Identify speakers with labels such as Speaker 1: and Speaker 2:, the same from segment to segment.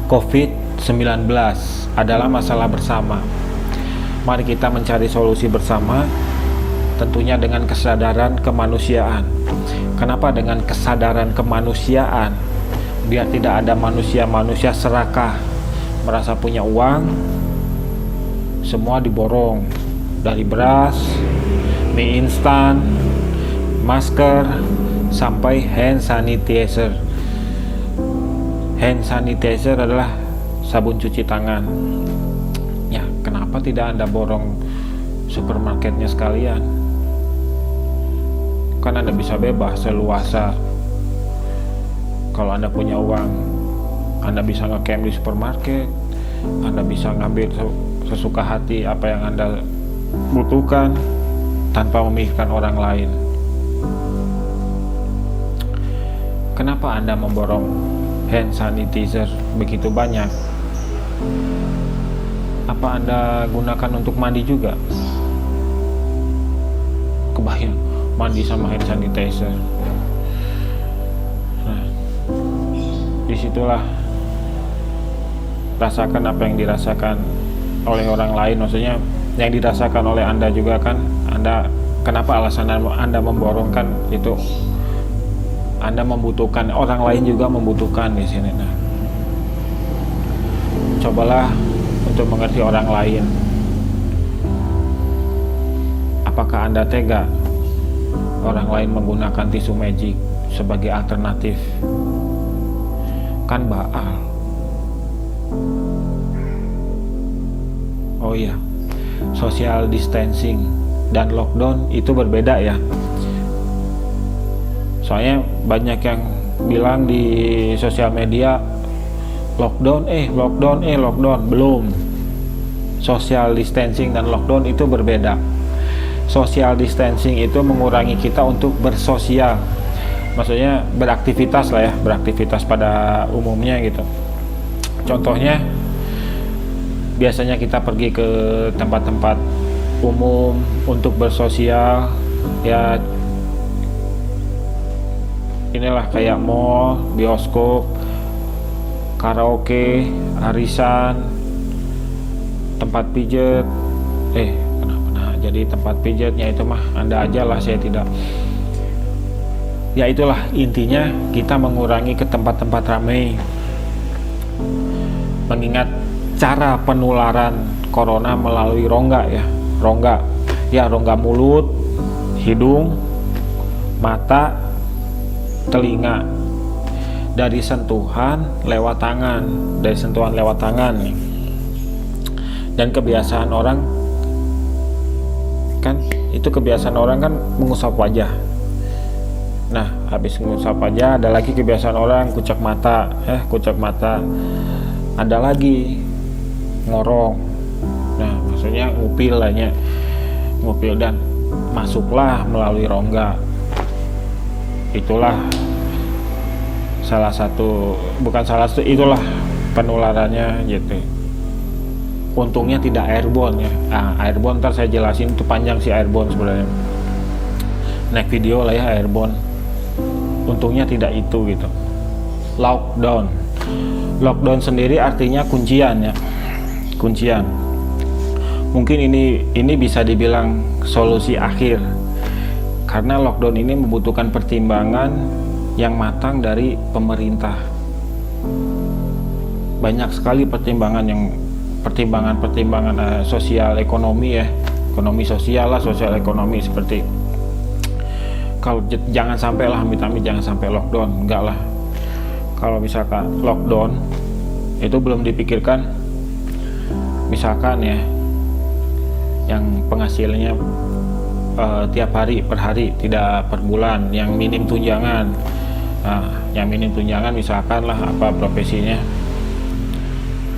Speaker 1: COVID-19 adalah masalah bersama. Mari kita mencari solusi bersama, tentunya dengan kesadaran kemanusiaan. Kenapa dengan kesadaran kemanusiaan? Biar tidak ada manusia-manusia serakah, merasa punya uang, semua diborong, dari beras, mie instan, masker, sampai hand sanitizer. Hand sanitizer adalah sabun cuci tangan. Ya, kenapa tidak Anda borong supermarketnya sekalian? Kan Anda bisa bebas seluasa. Kalau Anda punya uang, Anda bisa nge-camp di supermarket, Anda bisa ngambil sesuka hati apa yang Anda butuhkan tanpa memikirkan orang lain. Kenapa Anda memborong hand sanitizer begitu banyak? Apa Anda gunakan untuk mandi juga? Kebayang mandi sama hand sanitizer. Nah, disitulah rasakan apa yang dirasakan oleh orang lain, maksudnya yang dirasakan oleh Anda juga kan. Anda, kenapa alasan Anda memborongkan itu? Anda membutuhkan, orang lain juga membutuhkan di sini. Nah, cobalah untuk mengerti orang lain. Apakah Anda tega orang lain menggunakan tisu magic sebagai alternatif? Kan baal. Oh iya, social distancing dan lockdown itu berbeda ya. Soalnya banyak yang bilang di sosial media lockdown. Belum. Social distancing dan lockdown itu berbeda. Social distancing itu mengurangi kita untuk bersosial, maksudnya beraktivitas lah ya, beraktivitas pada umumnya gitu. Contohnya, biasanya kita pergi ke tempat-tempat umum untuk bersosial ya, inilah kayak mall, bioskop, karaoke, arisan, tempat pijet. Kenapa jadi tempat pijetnya itu mah Anda aja lah, saya tidak. Ya itulah intinya, kita mengurangi ke tempat-tempat ramai. Mengingat cara penularan corona melalui rongga ya, rongga mulut, hidung, mata, telinga, dari sentuhan lewat tangan, nih. Dan kebiasaan orang kan, itu kebiasaan orang kan mengusap wajah. Nah, habis mengusap wajah, ada lagi kebiasaan orang kucek mata, ada lagi ngorong. Nah, maksudnya ngupil dan masuklah melalui rongga. Itulah itulah penularannya gitu. Untungnya tidak airborne ya. Airborne ntar saya jelasin, itu panjang sih airborne sebenarnya. Next video lah ya airborne. Untungnya tidak itu gitu. Lockdown sendiri artinya kuncian ya. Kuncian. Mungkin ini bisa dibilang solusi akhir. Karena lockdown ini membutuhkan pertimbangan yang matang dari pemerintah. Banyak sekali pertimbangan sosial ekonomi ya, ekonomi sosial lah, sosial ekonomi, seperti kalau jangan sampai lah, amit-amit jangan sampai lockdown, enggak lah. Kalau misalkan lockdown itu belum dipikirkan, misalkan ya yang penghasilannya tiap hari, per hari, tidak per bulan, yang minim tunjangan. Nah, yang minim tunjangan misalkan lah apa profesinya,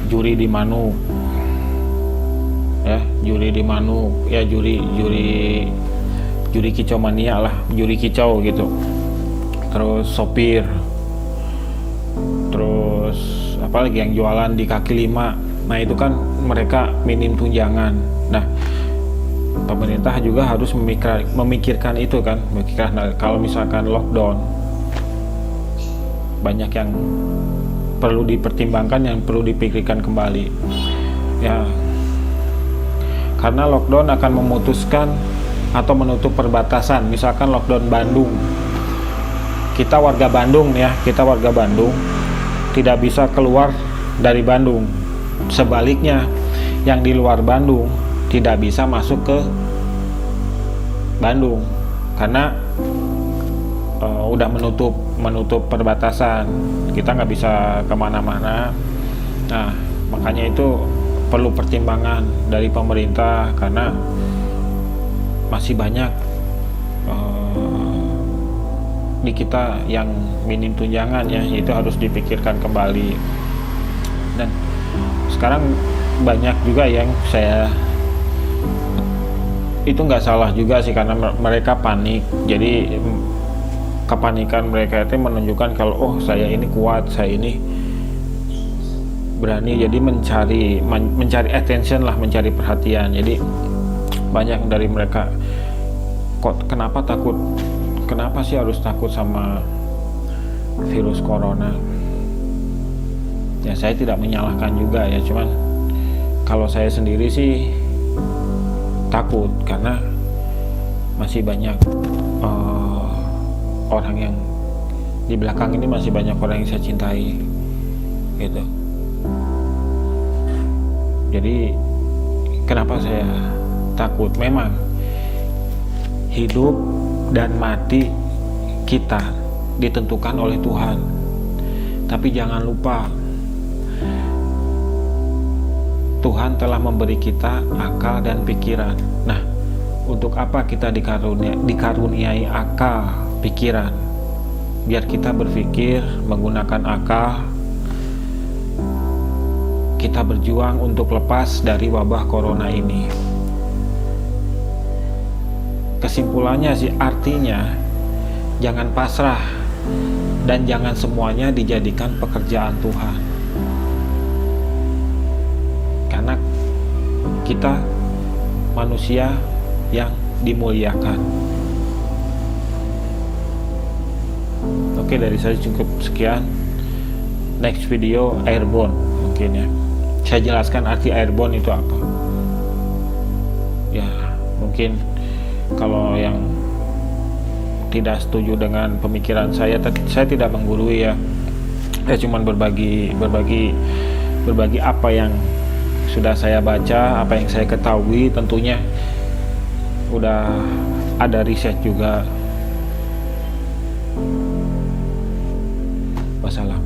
Speaker 1: juri di Manuk ya, juri kicau mania lah, juri kicau gitu. Terus sopir, terus apalagi yang jualan di kaki lima. Nah itu kan mereka minim tunjangan. Nah, pemerintah juga harus memikirkan itu kan, memikirkan kalau misalkan lockdown, banyak yang perlu dipertimbangkan, yang perlu dipikirkan kembali ya, karena lockdown akan memutuskan atau menutup perbatasan. Misalkan lockdown Bandung, kita warga Bandung tidak bisa keluar dari Bandung, sebaliknya yang di luar Bandung tidak bisa masuk ke Bandung karena udah menutup perbatasan, kita nggak bisa kemana-mana. Nah, makanya itu perlu pertimbangan dari pemerintah, karena masih banyak di kita yang minim tunjangan ya, itu harus dipikirkan kembali. Dan sekarang banyak juga yang itu nggak salah juga sih, karena mereka panik. Jadi kepanikan mereka itu menunjukkan kalau oh saya ini kuat, saya ini berani, jadi mencari attention lah, mencari perhatian. Jadi banyak dari mereka kok kenapa sih harus takut sama virus corona. Ya saya tidak menyalahkan juga ya, cuman kalau saya sendiri sih takut karena masih banyak orang yang di belakang ini, masih banyak orang yang saya cintai gitu. Jadi kenapa saya takut? Memang hidup dan mati kita ditentukan oleh Tuhan, tapi jangan lupa Tuhan telah memberi kita akal dan pikiran. Nah, untuk apa kita dikaruniai akal, pikiran? Biar kita berpikir menggunakan akal, kita berjuang untuk lepas dari wabah corona ini. Kesimpulannya sih, artinya jangan pasrah dan jangan semuanya dijadikan pekerjaan Tuhan, karena kita manusia yang dimuliakan. Oke, dari saya cukup sekian. Next video airborne mungkin ya, saya jelaskan arti airborne itu apa ya. Mungkin kalau yang tidak setuju dengan pemikiran saya tidak menggurui ya, saya cuma berbagi apa yang sudah saya baca, apa yang saya ketahui. Tentunya udah ada riset juga. Wassalam.